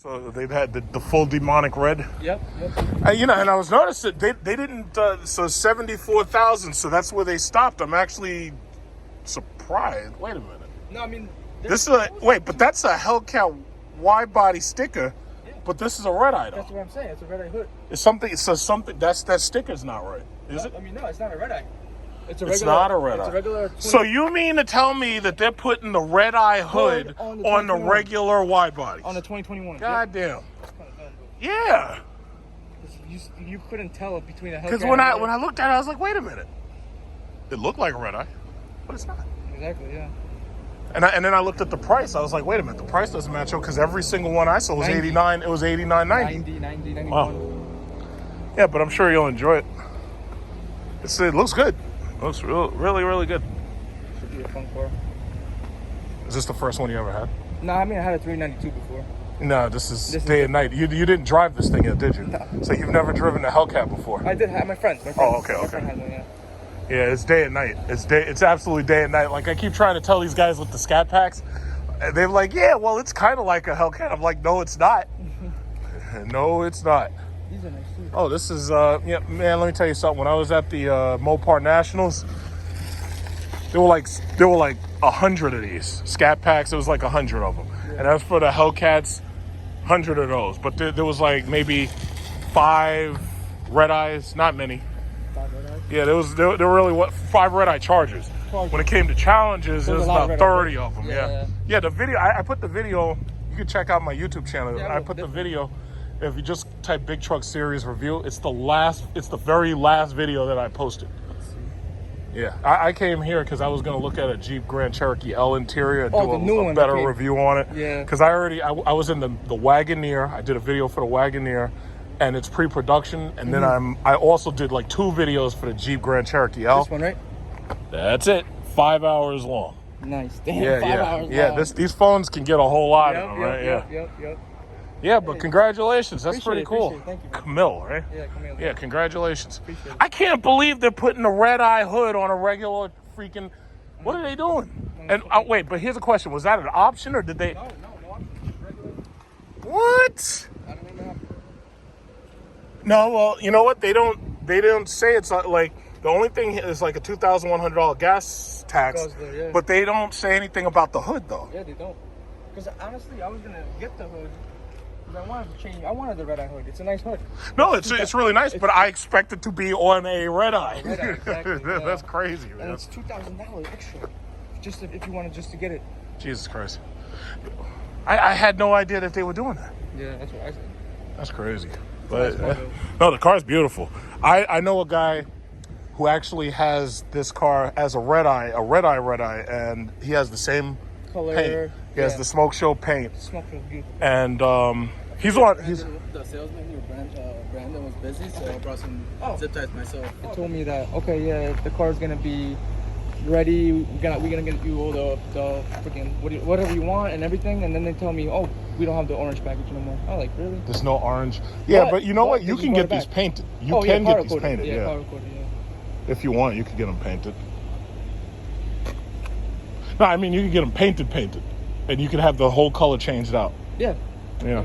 So they've had the full demonic red. Yep. And I was noticing they didn't. So 74,000. So that's where they stopped. I'm actually surprised. Wait a minute. No, I mean this is but that's a Hellcat wide body sticker. Yeah. But this is a Redeye though. That's what I'm saying. It's a Redeye hood. It's something. So something that sticker's not right. Is it? I mean, no, it's not a Redeye. It's not a Redeye. It's a regular. So you mean to tell me that they're putting the Redeye hood on the regular wide body? On the 2021. God damn. Yeah. You couldn't tell it between a Hellcat. Because when I looked at it, I was like, wait a minute. It looked like a Redeye, but it's not. Exactly. Yeah. And then I looked at the price. I was like, wait a minute, the price doesn't match up because every single one I saw was 89. It was 89.90. 90, 91. Wow. Yeah, but I'm sure you'll enjoy it. It looks good. It looks really, really good. Should be a fun car. Is this the first one you ever had? No, I mean I had a 392 before. No, this is day and night. You didn't drive this thing yet, did you? No. So you've never driven a Hellcat before? I did have my friends. Oh, okay. My friend had one, yeah. Yeah, it's day and night. It's absolutely day and night. Like I keep trying to tell these guys with the Scat packs, and they're like, yeah, well, it's kind of like a Hellcat. I'm like, no, it's not. No, it's not. These are nice too. Oh, this is yeah, man. Let me tell you something. When I was at the Mopar Nationals, there were like 100 of these Scat packs. It was like 100 of them, yeah. And as for the Hellcats, 100 of those. But there was like maybe 5 Redeyes, not many. 5 Redeyes? Yeah, there were really 5 Redeye Chargers. When it came to challenges, there was about 30 of them. Yeah. The video, I put the video. You can check out my YouTube channel. Yeah, I put the video. If you just type Big Truck Series review, it's the very last video that I posted. Yeah, I came here because I was going to look at a Jeep Grand Cherokee L interior and do a better review on it. Yeah. Because I was in the Wagoneer. I did a video for the Wagoneer, and it's pre-production. And then I also did like 2 videos for the Jeep Grand Cherokee L. This one, right? That's it. 5 hours long. Nice. Damn, 5 hours long. Yeah, these phones can get a whole lot of them, right? Yep. Yeah, but congratulations. That's pretty cool. Thank you. Camille, right? Yeah, Camille. Yeah, congratulations. Appreciate it. I can't believe they're putting the Redeye hood on a regular freaking... What are they doing? And wait, but here's a question. Was that an option or did they... No. Regular. What? I don't know. No, well, you know what? They don't say it's like... The only thing is like a $2,100 gas tax, yeah. But they don't say anything about the hood, though. Yeah, they don't. Because honestly, I was going to get the hood. I wanted to change. I wanted the Redeye hood. It's a nice hood. No, it's really nice, but I expect it to be on a Redeye. Exactly. That's crazy, man. And it's $2,000 extra, just if you wanted just to get it. Jesus Christ! I had no idea that they were doing that. Yeah, that's what I said. That's crazy. But no, the car's beautiful. I know a guy who actually has this car as a Redeye, and he has the same color paint. He has the smoke show paint. Smoke show beautiful. And he's the salesman here, Brandon was busy, so I brought some zip ties myself. He told me that the car's gonna be ready. We're gonna get you all the freaking whatever you want and everything. And then they tell me, we don't have the orange package no more. I'm like, really? There's no orange. Yeah, but you know what? You can get these painted. You can get these painted. Yeah, powder coated, yeah. If you want, you can get them painted. No, I mean you can get them painted, and you can have the whole color changed out. Yeah. Yeah.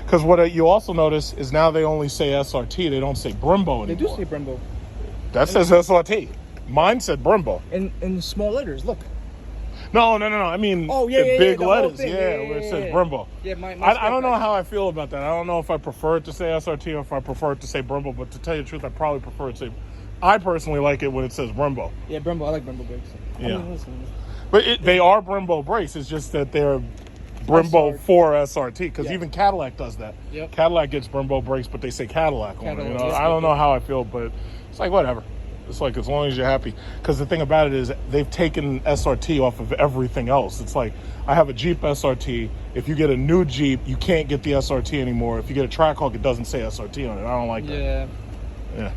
Because what you also notice is now they only say SRT. They don't say Brembo anymore. They do say Brembo. That says SRT. Mine said Brembo. In small letters. Look. No. I mean, big letters. Where it says Brembo. Yeah, I don't know how I feel about that. I don't know if I prefer it to say SRT or if I prefer it to say Brembo. But to tell you the truth, I probably prefer it to say. I personally like it when it says Brembo. Yeah, Brembo. I like Brembo brakes. Yeah. But they are Brembo brakes. It's just that they're Brembo for SRT. Because even Cadillac does that. Yep. Cadillac gets Brembo brakes, but they say Cadillac on it. Yes, I don't know how I feel, but it's like whatever. It's like as long as you're happy. Because the thing about it is they've taken SRT off of everything else. It's like I have a Jeep SRT. If you get a new Jeep, you can't get the SRT anymore. If you get a Trackhawk, it doesn't say SRT on it. I don't like that. Yeah.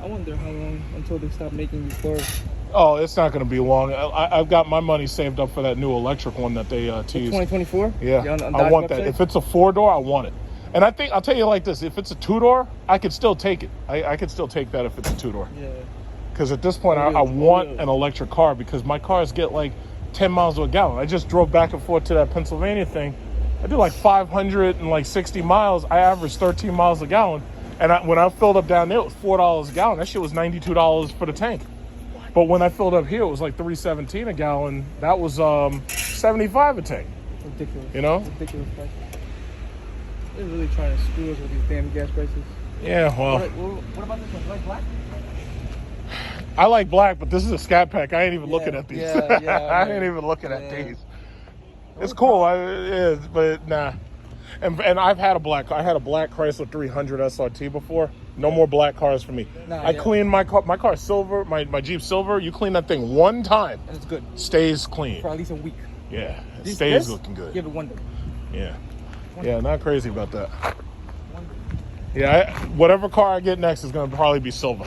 I wonder how long until they stop making these cars. Oh, it's not going to be long. I've got my money saved up for that new electric one that they teased. 2024? Yeah, I want that. If it's a 4-door, I want it. And I think, I'll tell you like this, if it's a 2-door, I could still take it. I could still take that if it's a 2-door. Yeah. Because at this point, I want an electric car because my cars get like 10 miles to a gallon. I just drove back and forth to that Pennsylvania thing, I did like 560 miles. I averaged 13 miles a gallon. And when I filled up down there, it was $4 a gallon. That shit was $92 for the tank. But when I filled up here, it was like $3.17 a gallon. That was $75 a tank. Ridiculous. You know? Ridiculous price. They're really trying to screw us with these damn gas prices. Yeah, well. What about this one? You like black? I like black, but this is a Scat pack. I ain't even looking at these. Yeah, I ain't even looking at these. It's cool, but nah. And I've had a black. I had a black Chrysler 300 SRT before. No more black cars for me. I clean my car. My car's silver. My Jeep Silver. You clean that thing one time, and it's good. Stays clean for at least a week. Yeah, it stays looking good. Give it 1 day. Yeah, not crazy about that. Yeah, whatever car I get next is gonna probably be silver.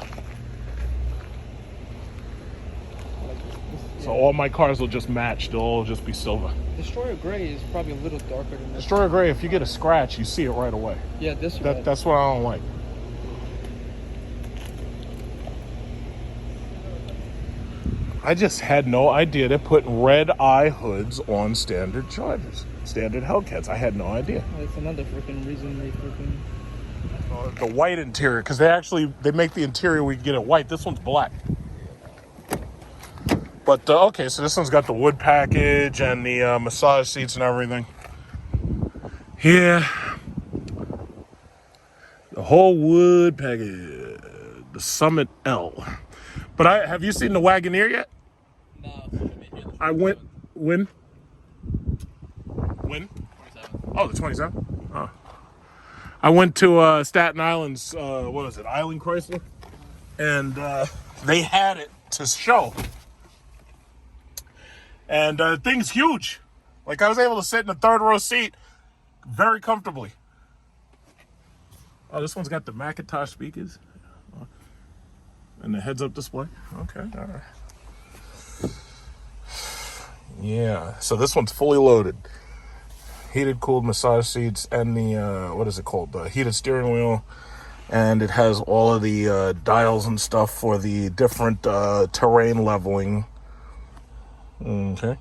So all my cars will just match. They'll all just be silver. Destroyer Gray is probably a little darker than this. Destroyer Gray, if you get a scratch, you see it right away. Yeah, that's what I don't like. I just had no idea they're putting Redeye hoods on standard Chargers, standard Hellcats. I had no idea. That's another freaking reason they freaking... The white interior, because they make the interior we can get it white. This one's black. But, okay, so this one's got the wood package and the massage seats and everything. Yeah. The whole wood package. The Summit L. But have you seen the Wagoneer yet? No. I went, when? 27. Oh, the 27? Oh. I went to Staten Island's, what is it, Island Chrysler? And they had it to show. And the thing's huge. Like, I was able to sit in the third row seat very comfortably. Oh, this one's got the Macintosh speakers. And the heads-up display. Okay, all right. Yeah, so this one's fully loaded. Heated, cooled massage seats and the, what is it called? The heated steering wheel. And it has all of the dials and stuff for the different terrain leveling. Okay.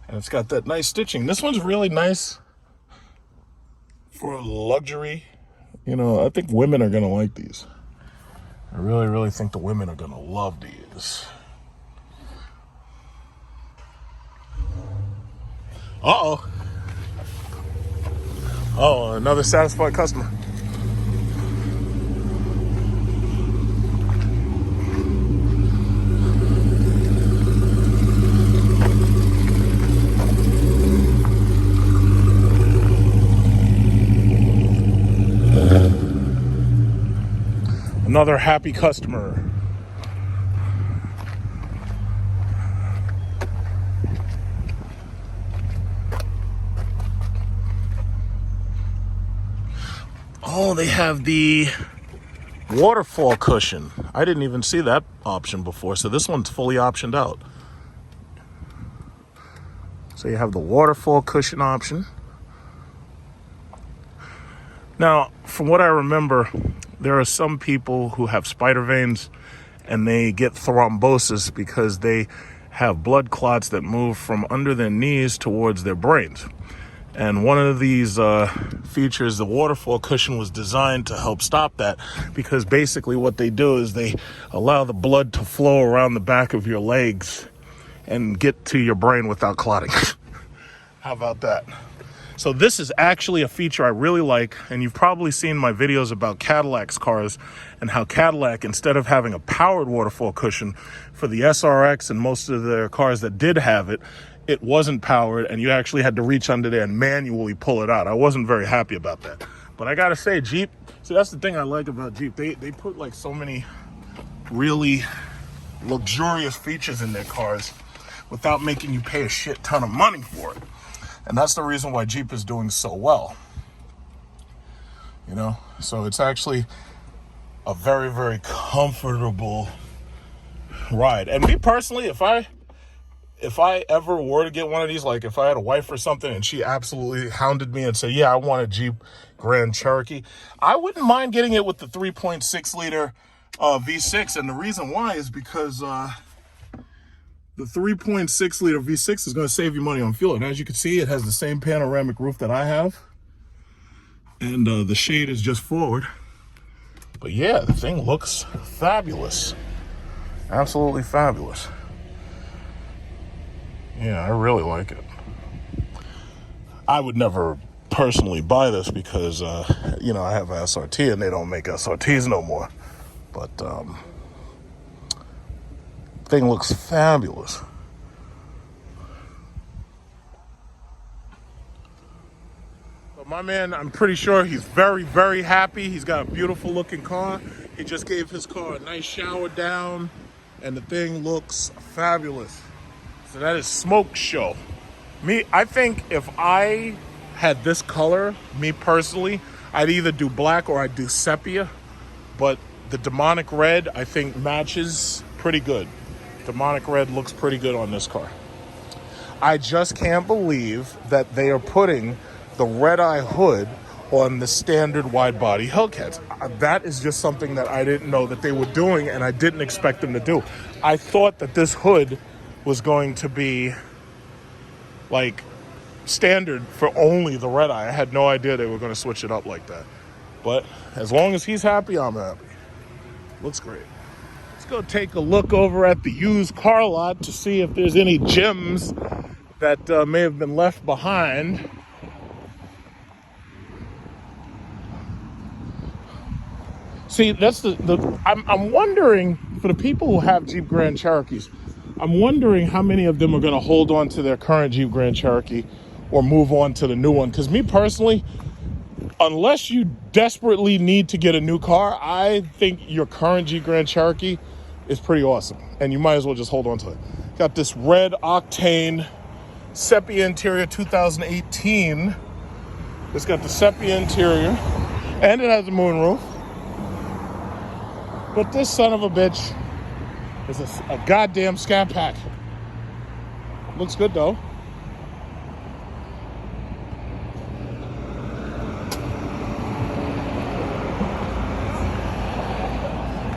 And it's got that nice stitching. This one's really nice for luxury. You know, I think women are going to like these. I really, really think the women are going to love these. Uh-oh. Oh, another satisfied customer. Another happy customer. Oh, they have the waterfall cushion. I didn't even see that option before, so this one's fully optioned out. So you have the waterfall cushion option. Now, from what I remember, there are some people who have spider veins and they get thrombosis because they have blood clots that move from under their knees towards their brains. And one of these features, the waterfall cushion, was designed to help stop that, because basically what they do is they allow the blood to flow around the back of your legs and get to your brain without clotting. How about that? So this is actually a feature I really like, and you've probably seen my videos about Cadillac's cars and how Cadillac, instead of having a powered waterfall cushion for the SRX and most of their cars that did have it, it wasn't powered, and you actually had to reach under there and manually pull it out. I wasn't very happy about that. But I gotta say, Jeep, see, that's the thing I like about Jeep. They put like so many really luxurious features in their cars without making you pay a shit ton of money for it. And that's the reason why Jeep is doing so well. You know, so it's actually a very, very comfortable ride. And me personally, if I ever were to get one of these, like if I had a wife or something and she absolutely hounded me and said, yeah, I want a Jeep Grand Cherokee, I wouldn't mind getting it with the 3.6 liter V6. And the reason why is because The 3.6 liter V6 is going to save you money on fuel. And as you can see, it has the same panoramic roof that I have. And the shade is just forward. But yeah, the thing looks fabulous. Absolutely fabulous. Yeah, I really like it. I would never personally buy this because, you know, I have an SRT and they don't make SRTs no more. But thing looks fabulous. But my man, I'm pretty sure he's very, very happy. He's got a beautiful looking car. He just gave his car a nice shower down and the thing looks fabulous. So that is Smoke Show. I think if I had this color, me personally, I'd either do black or I'd do sepia. But the demonic red, I think, matches pretty good. Demonic red looks pretty good on this car. I just can't believe that they are putting the Redeye hood on the standard wide body Hellcats. That is just something that I didn't know that they were doing, and I didn't expect them to do. I thought that this hood was going to be like standard for only the Redeye. I had no idea they were going to switch it up like that. But as long as he's happy, I'm happy. Looks great. Let's go take a look over at the used car lot to see if there's any gems that may have been left behind. See, that's I'm wondering, for the people who have Jeep Grand Cherokees, I'm wondering how many of them are going to hold on to their current Jeep Grand Cherokee or move on to the new one. Because me personally, unless you desperately need to get a new car, I think your current Jeep Grand Cherokee is pretty awesome. And you might as well just hold on to it. Got this red octane sepia interior 2018. It's got the sepia interior and it has a moonroof. But this son of a bitch is a goddamn Scat pack. Looks good though.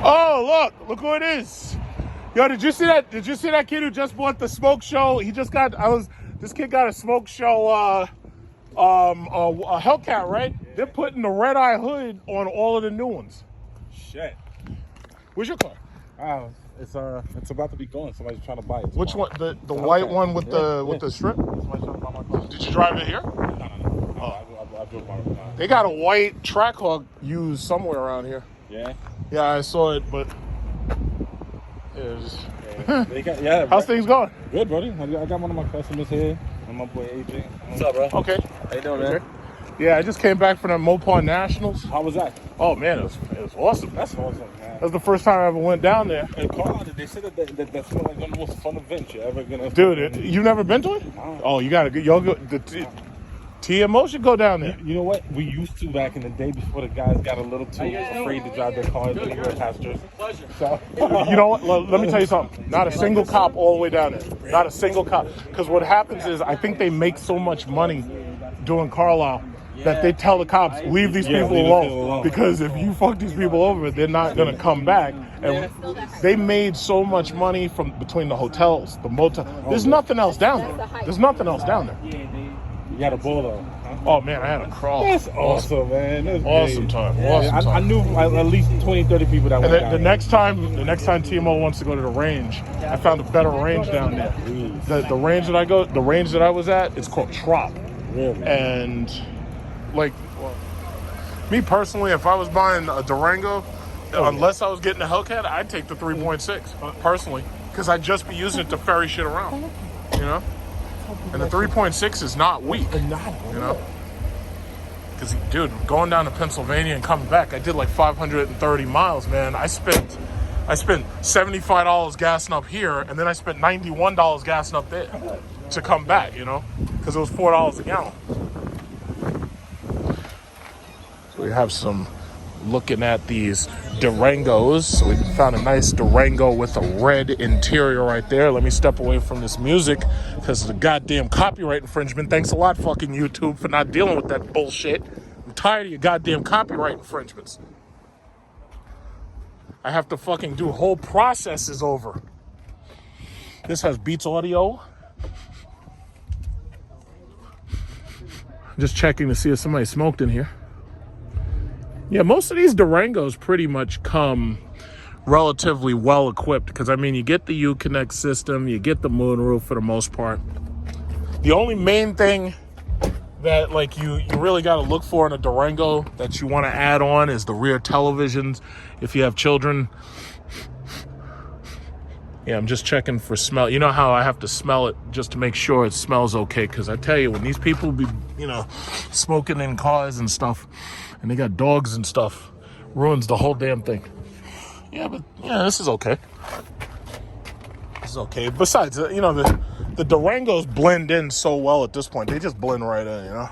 Oh, look who it is. Yo, did you see that? Did you see that kid who just bought the Smoke Show? He just got, this kid got a Smoke Show, a Hellcat, right? They're putting the Redeye hood on all of the new ones. Shit. Where's your car? Oh, it's about to be gone. Somebody's trying to buy it. Which one? The white one with the strip? Somebody's trying to buy my car. Did you drive it here? No. Oh. I drove my car. They got a white Trackhawk used somewhere around here. Yeah. Yeah, I saw it, but it was... How's things going? Good, buddy. I got one of my customers here. And my boy AJ. What's up, bro? Okay. How you doing, man? Yeah, I just came back from the Mopar Nationals. How was that? Oh man, it was awesome. That's awesome, man. That was the first time I ever went down there. Hey, Carl, they said that's like one of the most fun events you're ever gonna. Dude, you've never been to it? No. Oh, you gotta go. Y'all go. TMO should go down there. You know what? We used to back in the day before the guys got a little too afraid to drive their cars anywhere passengers. So, You know what? Let me tell you something. Not a single cop all the way down there. Not a single cop. Because what happens is, I think they make so much money doing Carlisle that they tell the cops, leave these people alone. Because if you fuck these people over, they're not going to come back. And they made so much money from between the hotels, the motel. There's nothing else down there. There's nothing else down there. you had a bull though. Oh man, I had a crawl. That's awesome, man. That's awesome great. time. Yeah, Awesome time. I knew at least 20, 30 people that And went then down the there. next time TMO wants to go to the range, I found a better range down there. The range that I was at, it's called Trop. Really? And like, me personally, if I was buying a Durango, unless I was getting a Hellcat, I'd take the 3.6 personally, because I'd just be using it to ferry shit around, you know. And the 3.6 is not weak, you know. Because, dude, going down to Pennsylvania and coming back, I did like 530 miles, man. I spent $75 gassing up here, and then I spent $91 gassing up there to come back, you know, because it was $4 a gallon. So we have some looking at these Durangos. So we found a nice Durango with a red interior right there. Let me step away from this music because of the goddamn copyright infringement. Thanks a lot, fucking YouTube, for not dealing with that bullshit. I'm tired of your goddamn copyright infringements. I have to fucking do whole processes over. This has Beats audio. Just checking to see if somebody smoked in here. Yeah, most of these Durangos pretty much come relatively well equipped, because I mean, you get the Uconnect system, you get the moonroof for the most part. The only main thing that like you really got to look for in a Durango that you want to add on is the rear televisions if you have children. Yeah, I'm just checking for smell. You know how I have to smell it just to make sure it smells okay, because I tell you, when these people be, you know, smoking in cars and stuff, and they got dogs and stuff, ruins the whole damn thing. Yeah, but yeah, this is okay. This is okay. Besides, you know, the Durangos blend in so well at this point. They just blend right in, you know?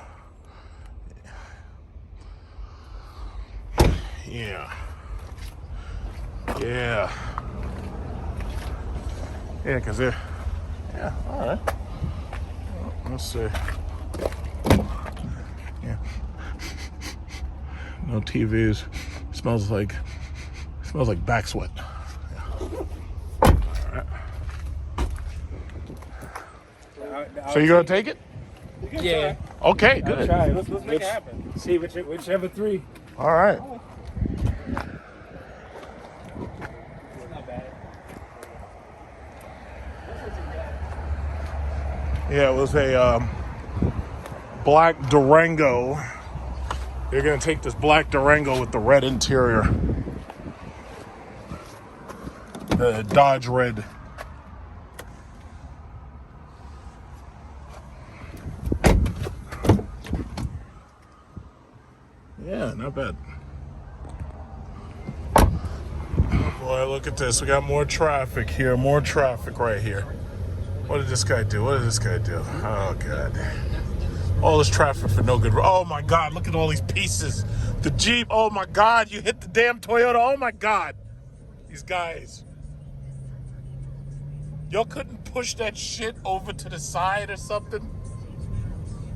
Yeah. Yeah. Yeah, because they're... Yeah, all right. Well, let's see. Yeah. No TVs. Smells like back sweat. Yeah. So you gonna take it? Yeah. Okay, good. I'll try. Let's make it happen. See whichever three. All right. Yeah, it was a black Durango. They're gonna take this black Durango with the red interior. The Dodge Red. Yeah, not bad. Oh boy, look at this. We got more traffic here. More traffic right here. What did this guy do? What did this guy do? Oh, God. All this traffic for no good. Oh, my God. Look at all these pieces. The Jeep. Oh, my God. You hit the damn Toyota. Oh, my God. These guys. Y'all couldn't push that shit over to the side or something?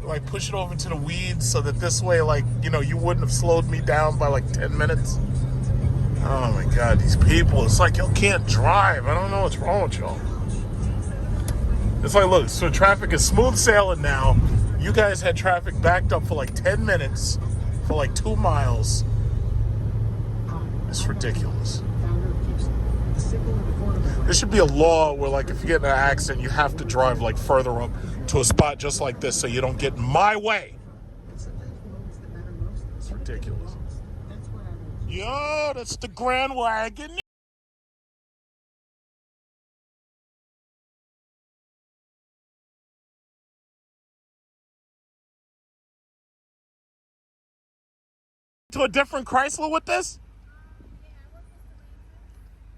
Like, push it over to the weeds so that this way, like, you know, you wouldn't have slowed me down by, like, 10 minutes? Oh, my God. These people. It's like y'all can't drive. I don't know what's wrong with y'all. It's like, look, so traffic is smooth sailing now. You guys had traffic backed up for like 10 minutes for like 2 miles. It's ridiculous. There should be a law where, like, if you get in an accident, you have to drive like further up to a spot just like this so you don't get in my way. It's ridiculous. Yo, that's the Grand Wagoneer. To a different Chrysler with this?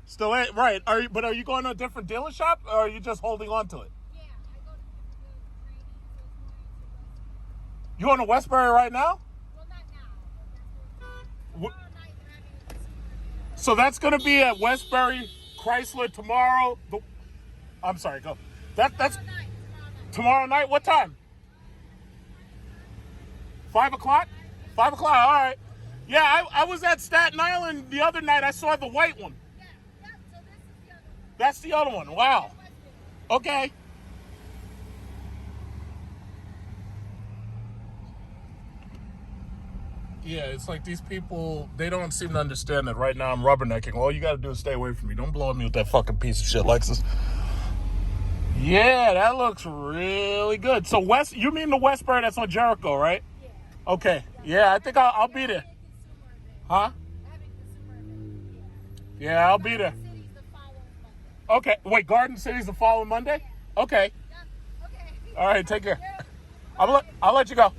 Still ain't right. Are you going to a different dealership, or are you just holding on to it? Yeah, I go to the training, so it's more into Westbury. You going to Westbury right now? Well, not now, but tomorrow night they're having a consumer. So that's going to be at Westbury Chrysler tomorrow. I'm sorry, go. That's tomorrow night. What time? 5 o'clock? 5 o'clock. All right. Yeah, I was at Staten Island the other night. I saw the white one. Yeah, so this is the other one. That's the other one. Wow. Okay. Yeah, it's like these people, they don't seem to understand that right now I'm rubbernecking. All you got to do is stay away from me. Don't blow at me with that fucking piece of shit, Lexus. Yeah, that looks really good. So you mean the Westbury that's on Jericho, right? Yeah. Okay. Yeah, I think I'll be there. Huh? Yeah, I'll be there. Okay. Wait, Garden City's the following Monday? Okay. Okay. All right, take care. I'll let you go.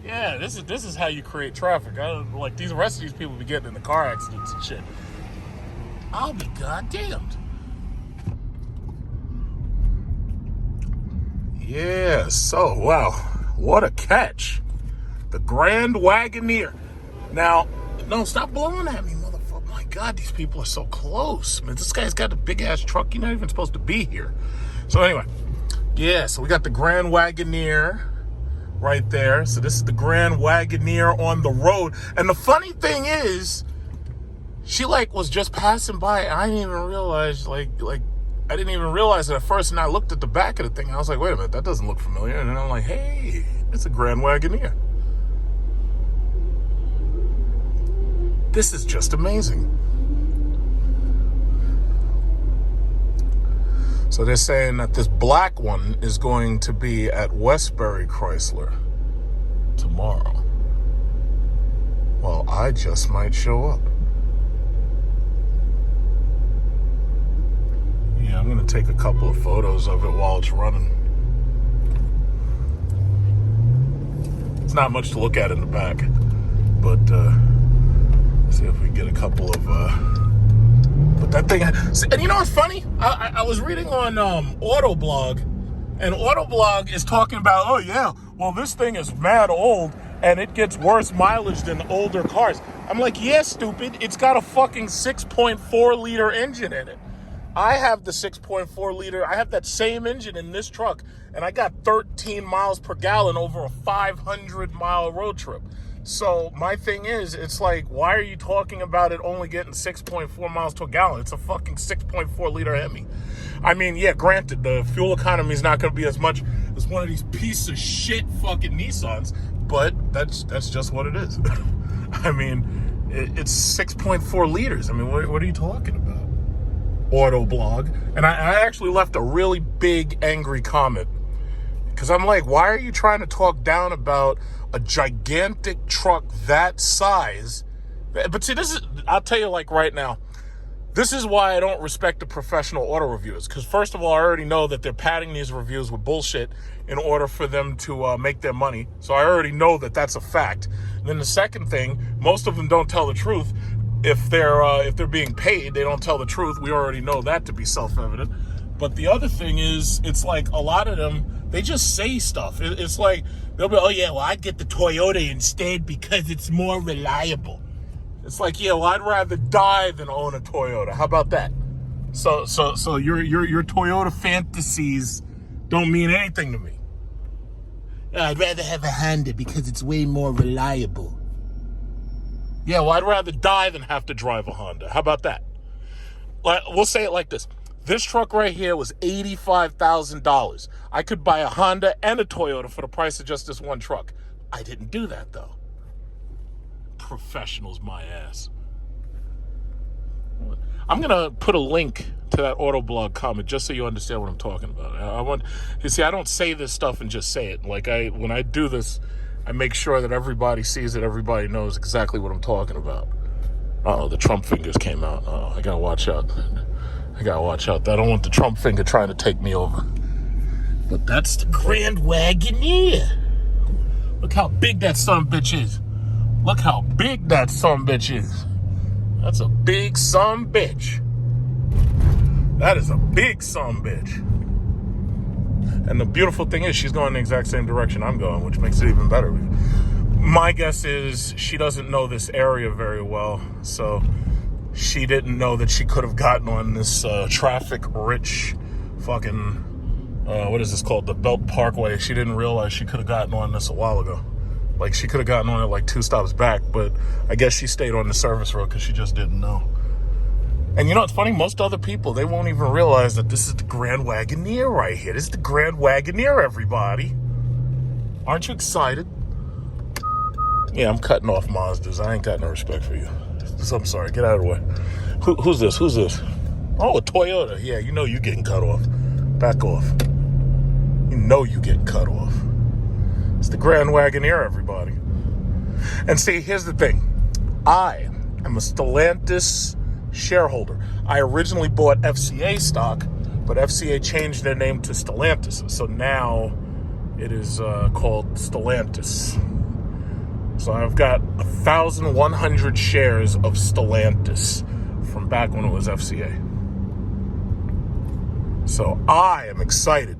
Yeah, this is how you create traffic. Like the rest of these people be getting in the car accidents and shit. I'll be goddamned. Yeah, so wow, what a catch. The Grand Wagoneer. Now, no, stop blowing at me, motherfucker. My God, these people are so close. Man, this guy's got a big ass truck. You're not even supposed to be here. So anyway, yeah, so we got the Grand Wagoneer right there. So this is the Grand Wagoneer on the road. And the funny thing is, she like was just passing by. I didn't even realize like I didn't even realize it at first, and I looked at the back of the thing, and I was like, wait a minute, that doesn't look familiar. And then I'm like, hey, it's a Grand Wagoneer. This is just amazing. So they're saying that this black one is going to be at Westbury Chrysler tomorrow. Well, I just might show up. Yeah, I'm gonna take a couple of photos of it while it's running. It's not much to look at in the back, but let's see if we can get a couple of but that thing, and you know what's funny? I was reading on Autoblog, and Autoblog is talking about, oh yeah, well this thing is mad old and it gets worse mileage than older cars. I'm like, yeah, stupid, it's got a fucking 6.4 liter engine in it. I have the 6.4 liter, I have that same engine in this truck, and I got 13 miles per gallon over a 500 mile road trip. So my thing is, it's like, why are you talking about it only getting 6.4 miles to a gallon? It's a fucking 6.4 liter Hemi. I mean, yeah, granted, the fuel economy is not going to be as much as one of these piece of shit fucking Nissans, but that's just what it is. I mean, it's 6.4 liters. I mean, what are you talking about? Autoblog. And I actually left a really big angry comment, because I'm like, why are you trying to talk down about a gigantic truck that size? But see, this is, I'll tell you, like, right now, this is why I don't respect the professional auto reviewers. Because first of all, I already know that they're padding these reviews with bullshit in order for them to make their money. So I already know that that's a fact. And then the second thing, most of them don't tell the truth. If they're being paid, they don't tell the truth. We already know that to be self-evident. But the other thing is, it's like a lot of them, they just say stuff. It's like, they'll be, oh yeah, well, I'd get the Toyota instead because it's more reliable. It's like, yeah, well, I'd rather die than own a Toyota. How about that? So your Toyota fantasies don't mean anything to me. I'd rather have a Honda because it's way more reliable. Yeah, well, I'd rather die than have to drive a Honda. How about that? We'll say it like this. This truck right here was $85,000. I could buy a Honda and a Toyota for the price of just this one truck. I didn't do that, though. Professionals, my ass. I'm going to put a link to that Autoblog comment just so you understand what I'm talking about. You see, I don't say this stuff and just say it. Like, when I do this, I make sure that everybody sees it, everybody knows exactly what I'm talking about. Uh-oh, the Trump fingers came out. Uh-oh, I gotta watch out. I don't want the Trump finger trying to take me over. But that's the Grand Wagoneer. Look how big that sumbitch is. Look how big that sumbitch is. That's a big sumbitch. That is a big sumbitch. And the beautiful thing is, she's going the exact same direction I'm going, which makes it even better. My guess is she doesn't know this area very well, so she didn't know that she could have gotten on this traffic-rich fucking, what is this called? The Belt Parkway. She didn't realize she could have gotten on this a while ago. Like, she could have gotten on it like 2 stops back, but I guess she stayed on the service road because she just didn't know. And you know what's funny? Most other people, they won't even realize that this is the Grand Wagoneer right here. This is the Grand Wagoneer, everybody. Aren't you excited? Yeah, I'm cutting off Mazdas. I ain't got no respect for you. I'm sorry. Get out of the way. Who's this? Oh, a Toyota. Yeah, you know you're getting cut off. Back off. You know you're getting cut off. It's the Grand Wagoneer, everybody. And see, here's the thing. I am a Stellantis shareholder. I originally bought FCA stock, but FCA changed their name to Stellantis. So now it is called Stellantis. So I've got 1,100 shares of Stellantis from back when it was FCA. So I am excited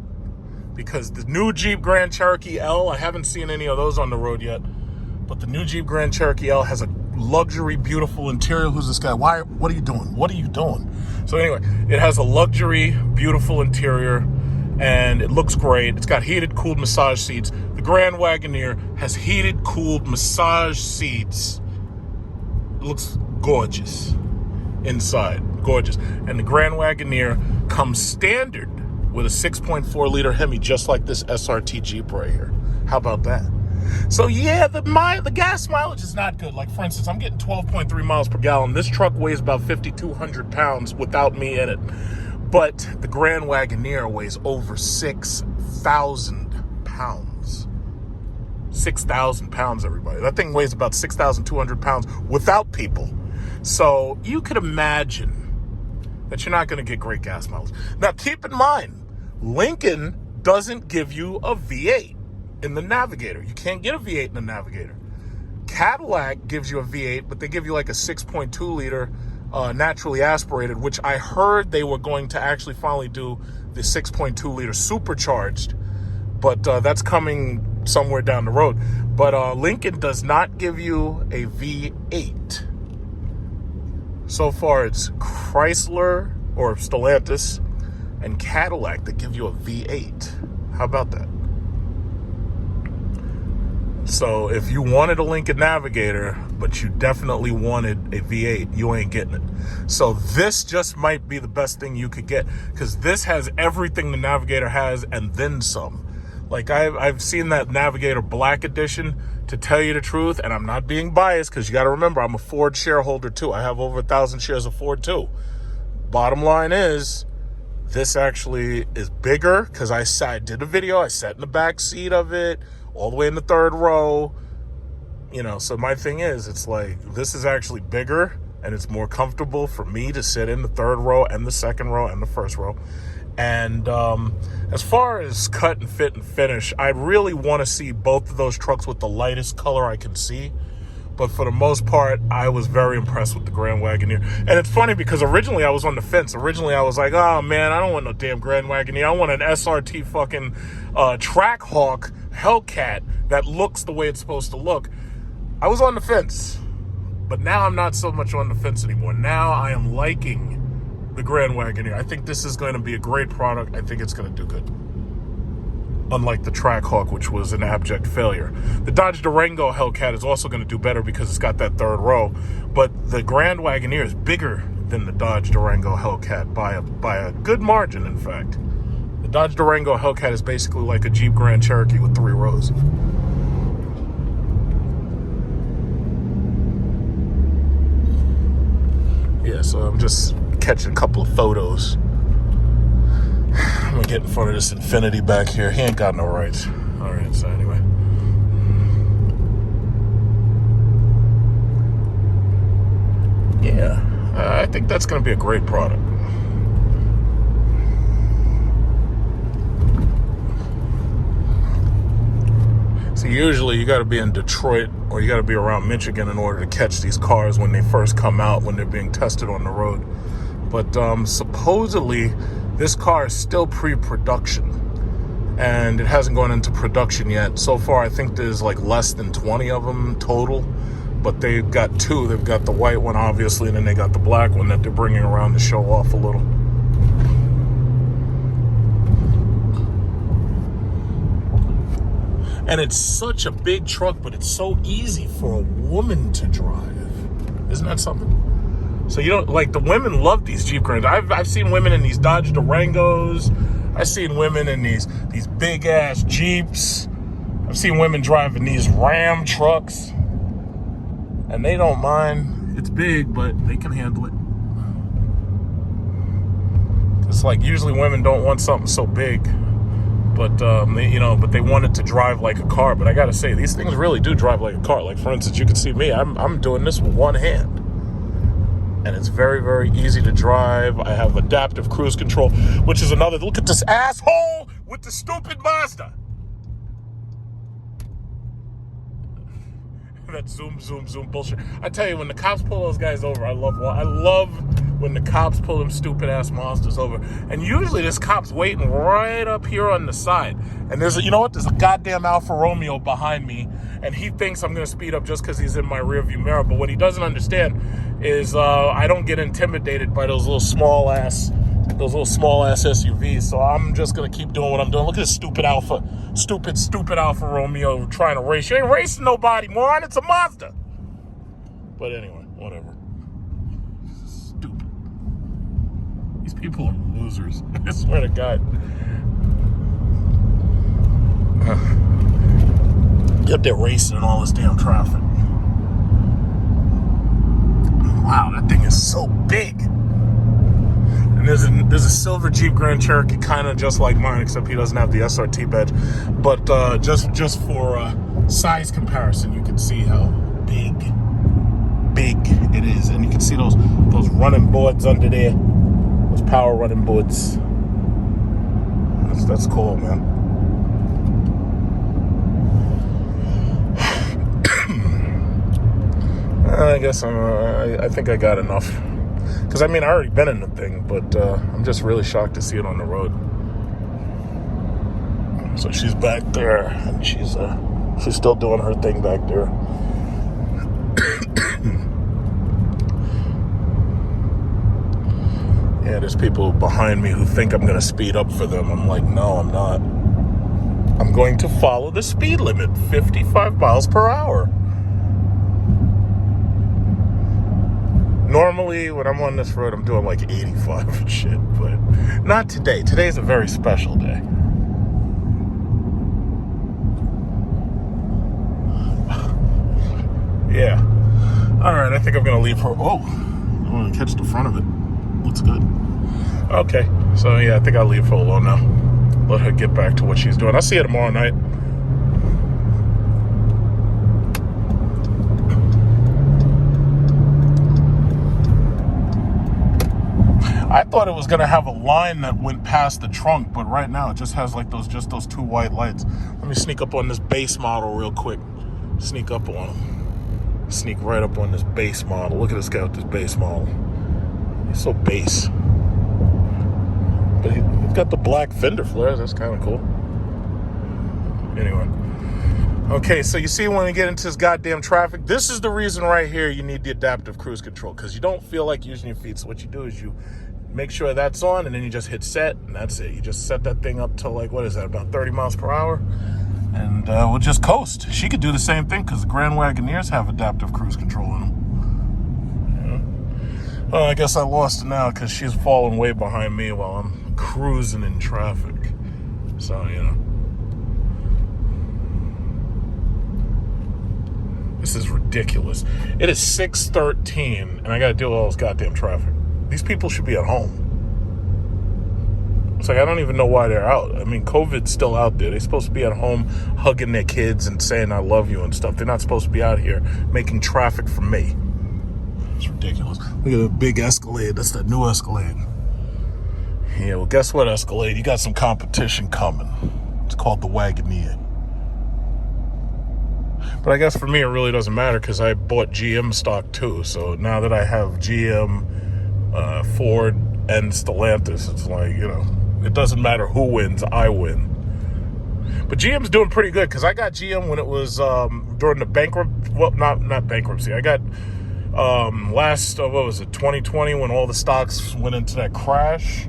because the new Jeep Grand Cherokee L, I haven't seen any of those on the road yet, but the new Jeep Grand Cherokee L has a luxury, beautiful interior. Who's this guy? Why? What are you doing? What are you doing? So anyway, it has a luxury, beautiful interior, and it looks great. It's got heated, cooled massage seats. The Grand Wagoneer has heated, cooled massage seats. It looks gorgeous. inside. Gorgeous. And the Grand Wagoneer comes standard with a 6.4 liter Hemi, just like this SRT Jeep right here. How about that? So yeah, the gas mileage is not good. Like for instance, I'm getting 12.3 miles per gallon. This truck weighs about 5,200 pounds without me in it. But the Grand Wagoneer weighs over 6,000 pounds. 6,000 pounds, everybody. That thing weighs about 6,200 pounds without people. So you could imagine that you're not going to get great gas mileage. Now, keep in mind, Lincoln doesn't give you a V8 in the Navigator. You can't get a V8 in the Navigator. Cadillac gives you a V8, but they give you like a 6.2 liter naturally aspirated, which I heard they were going to actually finally do the 6.2 liter supercharged, but that's coming somewhere down the road. But Lincoln does not give you a V8. So far, it's Chrysler or Stellantis and Cadillac that give you a V8. How about that? So if you wanted a Lincoln Navigator, but you definitely wanted a V8, you ain't getting it. So this just might be the best thing you could get, because this has everything the Navigator has and then some. Like I've seen that Navigator Black Edition, to tell you the truth, and I'm not being biased, because you got to remember, I'm a Ford shareholder too. I have over 1,000 shares of Ford too. Bottom line is, this actually is bigger, because I did a video, I sat in the back seat of it, all the way in the third row. You know, so my thing is, it's like, this is actually bigger, and it's more comfortable for me to sit in the third row and the second row and the first row. And as far as cut and fit and finish, I really want to see both of those trucks with the lightest color I can see. But for the most part, I was very impressed with the Grand Wagoneer. And it's funny because originally I was on the fence. Originally I was like, oh man, I don't want no damn Grand Wagoneer. I want an SRT fucking Trackhawk Hellcat that looks the way it's supposed to look. I was on the fence. But now I'm not so much on the fence anymore. Now I am liking the Grand Wagoneer. I think this is going to be a great product. I think it's going to do good. Unlike the Trackhawk, which was an abject failure. The Dodge Durango Hellcat is also going to do better because it's got that third row. But the Grand Wagoneer is bigger than the Dodge Durango Hellcat by a good margin, in fact. The Dodge Durango Hellcat is basically like a Jeep Grand Cherokee with 3 rows. Yeah, so I'm just catching a couple of photos. I'm gonna get in front of this Infinity back here. He ain't got no rights. All right, so anyway. Yeah, I think that's gonna be a great product. So usually you gotta be in Detroit or you gotta be around Michigan in order to catch these cars when they first come out, when they're being tested on the road. But supposedly this car is still pre-production and it hasn't gone into production yet. So far, I think there's like less than 20 of them total, but they've got 2. They've got the white one, obviously, and then they got the black one that they're bringing around to show off a little. And it's such a big truck, but it's so easy for a woman to drive. Isn't that something? So you don't, like, the women love these Jeep Grands. I've seen women in these Dodge Durangos. I've seen women in these big ass Jeeps. I've seen women driving these Ram trucks, and they don't mind. It's big, but they can handle it. It's like usually women don't want something so big, but but they want it to drive like a car. But I gotta say, these things really do drive like a car. Like for instance, you can see me. I'm doing this with one hand. And it's very, very easy to drive. I have adaptive cruise control, which is another, look at this asshole with the stupid Mazda. That zoom bullshit. I tell you, when the cops pull those guys over, I love when the cops pull them stupid ass monsters over. And usually this cop's waiting right up here on the side. And there's a goddamn Alfa Romeo behind me, and he thinks I'm gonna speed up just because he's in my rearview mirror. But what he doesn't understand is I don't get intimidated by those little small ass SUVs. So I'm just gonna keep doing what I'm doing. Look at this stupid Alfa Romeo trying to race. You ain't racing nobody, moron. It's a Mazda. But anyway, whatever. Stupid. People are losers. I swear to God. Get there racing in all this damn traffic. Wow, that thing is so big. And there's a silver Jeep Grand Cherokee, kind of just like mine, except he doesn't have the SRT badge. But just for size comparison, you can see how big it is, and you can see those running boards under there, those power running boards. That's cool, man. I guess I think I got enough. Because, I mean, I already been in the thing, but I'm just really shocked to see it on the road. So she's back there, and she's still doing her thing back there. Yeah, there's people behind me who think I'm going to speed up for them. I'm like, no, I'm not. I'm going to follow the speed limit, 55 miles per hour. Normally, when I'm on this road, I'm doing like 85 and shit, but not today. Today's a very special day. Yeah. All right, I think I'm going to leave her. Oh, I'm going to catch the front of it. Looks good. Okay, so yeah, I think I'll leave her alone now. Let her get back to what she's doing. I'll see you tomorrow night. I thought it was gonna have a line that went past the trunk, but right now it just has like those two white lights. Let me sneak up on this base model real quick. Sneak up on him. Sneak right up on this base model. Look at this guy with this base model. He's so base. But he's got the black fender flares. That's kind of cool. Anyway. Okay, so you see when we get into this goddamn traffic, this is the reason right here you need the adaptive cruise control, because you don't feel like using your feet. So what you do is you make sure that's on, and then you just hit set, and that's it. You just set that thing up to, like, what is that, about 30 miles per hour? And we'll just coast. She could do the same thing, because the Grand Wagoneers have adaptive cruise control in them. Yeah. Well, I guess I lost it now, because she's falling way behind me while I'm cruising in traffic. So, you know. This is ridiculous. It is 6:13, and I gotta deal with all this goddamn traffic. These people should be at home. It's like, I don't even know why they're out. I mean, COVID's still out there. They're supposed to be at home hugging their kids and saying, I love you and stuff. They're not supposed to be out here making traffic for me. It's ridiculous. Look at the big Escalade. That's that new Escalade. Yeah, well, guess what, Escalade? You got some competition coming. It's called the Wagoneer. But I guess for me, it really doesn't matter, because I bought GM stock too. So now that I have GM, Ford, and Stellantis, it's like, you know, it doesn't matter who wins, I win. But GM's doing pretty good, because I got GM when it was during the not bankruptcy. I got last, what was it, 2020, when all the stocks went into that crash.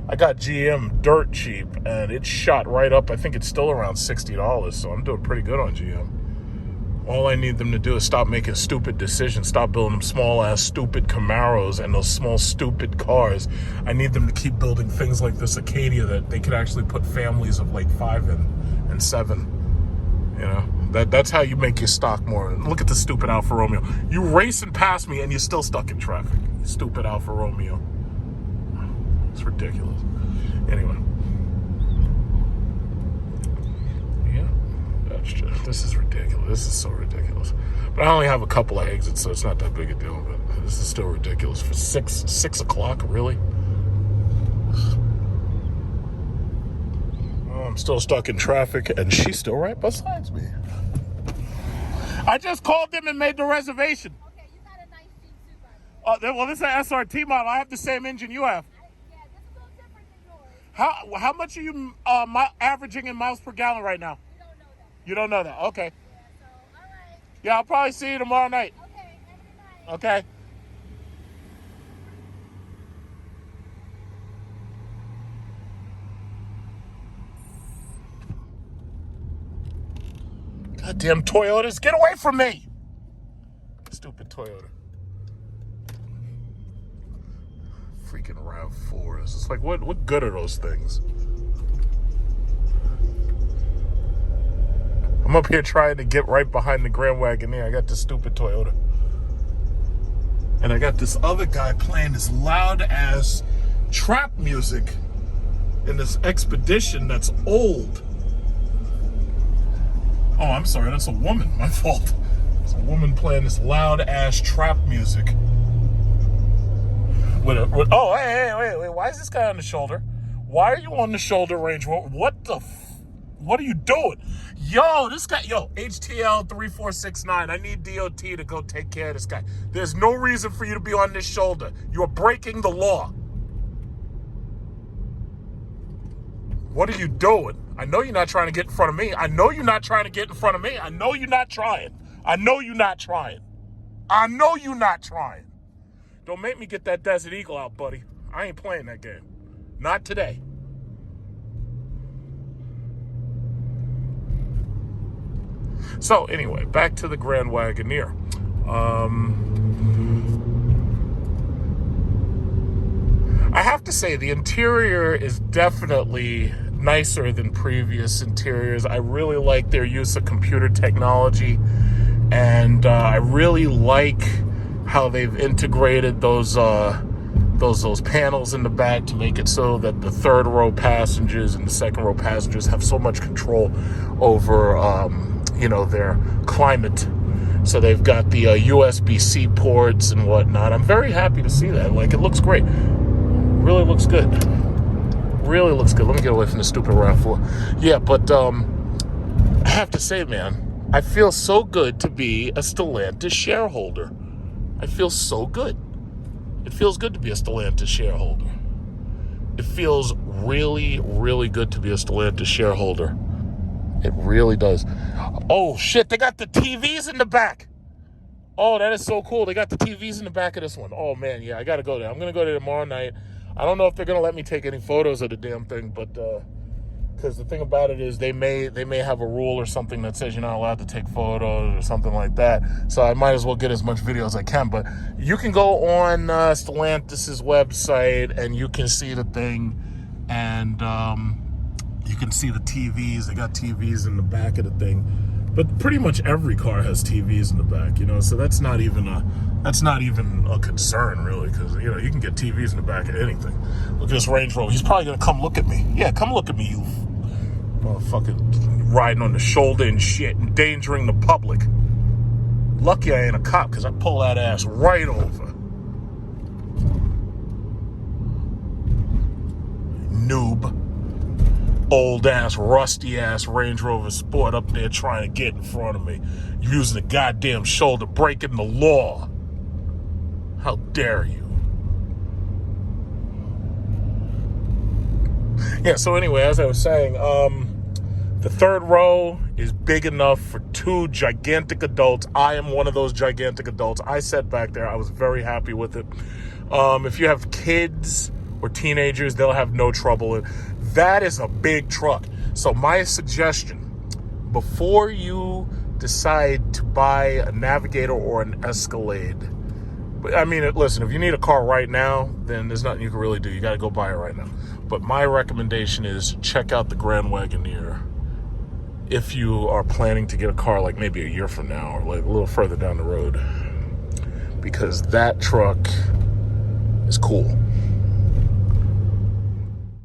I got GM dirt cheap, and it shot right up. I think it's still around $60, so I'm doing pretty good on GM. All I need them to do is stop making stupid decisions, stop building them small-ass stupid Camaros and those small stupid cars. I need them to keep building things like this Acadia that they could actually put families of like 5 and 7. You know, that's how you make your stock more. Look at the stupid Alfa Romeo. You racing past me and you're still stuck in traffic. Stupid Alfa Romeo. It's ridiculous. Anyway. This is ridiculous. This is so ridiculous. But I only have a couple of exits, so it's not that big a deal. But this is still ridiculous. For 6 o'clock, really? Oh, I'm still stuck in traffic, and she's still right beside me. I just called them and made the reservation. Okay, you got a nice Jeep too, buddy. Well, this is an SRT model. I have the same engine you have. Yeah, this is a little different than yours. How much are you averaging in miles per gallon right now? You don't know that. You don't know that. Okay. Yeah, so, all right. Yeah, I'll probably see you tomorrow night. Okay, have a good night. Okay. Goddamn Toyotas, get away from me! Stupid Toyota. freaking RAV4s. It's like, what good are those things? I'm up here trying to get right behind the Grand Wagoneer. I got this stupid Toyota. And I got this other guy playing this loud-ass trap music in this Expedition that's old. Oh, I'm sorry, that's a woman. My fault. It's a woman playing this loud-ass trap music. Oh, wait. Why is this guy on the shoulder? Why are you on the shoulder, Range Rover? What are you doing? Yo, this guy, HTL 3469. I need DOT to go take care of this guy. There's no reason for you to be on this shoulder. You are breaking the law. What are you doing? I know you're not trying to get in front of me. I know you're not trying to get in front of me. I know you're not trying. I know you're not trying. I know you're not trying. Don't make me get that Desert Eagle out, buddy. I ain't playing that game. Not today. So anyway, back to the Grand Wagoneer. I have to say the interior is definitely nicer than previous interiors. I really like their use of computer technology, and I really like how they've integrated those panels in the back to make it so that the third row passengers and the second row passengers have so much control over their climate. So they've got the USB-C ports and whatnot. I'm very happy to see that. Like, it looks great. Really looks good. Really looks good. Let me get away from the stupid RAV4. Yeah, but I have to say, man, I feel so good to be a Stellantis shareholder. I feel so good. It feels good to be a Stellantis shareholder. It feels really, really good to be a Stellantis shareholder. It really does. Oh, shit, they got the TVs in the back. Oh, that is so cool. They got the TVs in the back of this one. Oh, man, yeah, I got to go there. I'm going to go there tomorrow night. I don't know if they're going to let me take any photos of the damn thing, but because the thing about it is they may have a rule or something that says you're not allowed to take photos or something like that. So I might as well get as much video as I can. But you can go on Stellantis' website and you can see the thing, and you can see the TVs. They got TVs in the back of the thing. But pretty much every car has TVs in the back, so that's not even a concern, really, because you can get TVs in the back of anything. Look at this Range Rover. He's probably gonna come look at me. Yeah, come look at me, you motherfucker, riding on the shoulder and shit, endangering the public. Lucky I ain't a cop, because I pull that ass right over. Noob. Old ass, rusty ass Range Rover Sport up there trying to get in front of me, using the goddamn shoulder, breaking the law. How dare you? Yeah, so anyway, as I was saying, the third row is big enough for two gigantic adults. I am one of those gigantic adults. I sat back there. I was very happy with it. If you have kids or teenagers, they'll have no trouble. That is a big truck. So my suggestion, before you decide to buy a Navigator or an Escalade, I mean, listen, if you need a car right now, then there's nothing you can really do. You got to go buy it right now. But my recommendation is check out the Grand Wagoneer if you are planning to get a car like maybe a year from now or like a little further down the road, because that truck is cool.